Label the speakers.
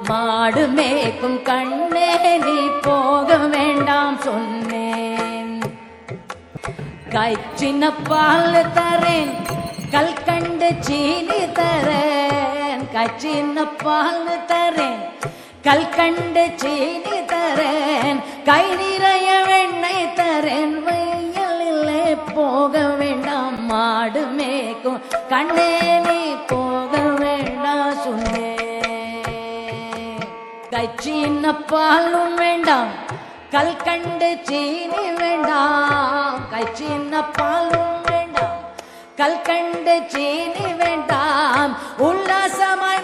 Speaker 1: மாடு மேய்க்கும் கண்ணே நீ போக வேண்டாம் சொன்னேன். சின்ன பால் தரேன் கல்கண்டு சீனி தரேன். சின்ன பால் தரேன் கல்கண்டு சீனி தரேன். கை நிறைய வெண்ணெய் தரேன். வெயிலே போக வேண்டாம் மாடு மேய்க்கும் கண்ணே நீ போக வேண்டாம் சொன்னேன். சின்ன பாலும் வேண்டாம் கல்கண்டு சீனி வேண்டாம். சின்ன பாலும் வேண்டாம் கல்கண்டு சீனி வேண்டாம். உல்லாசமாய்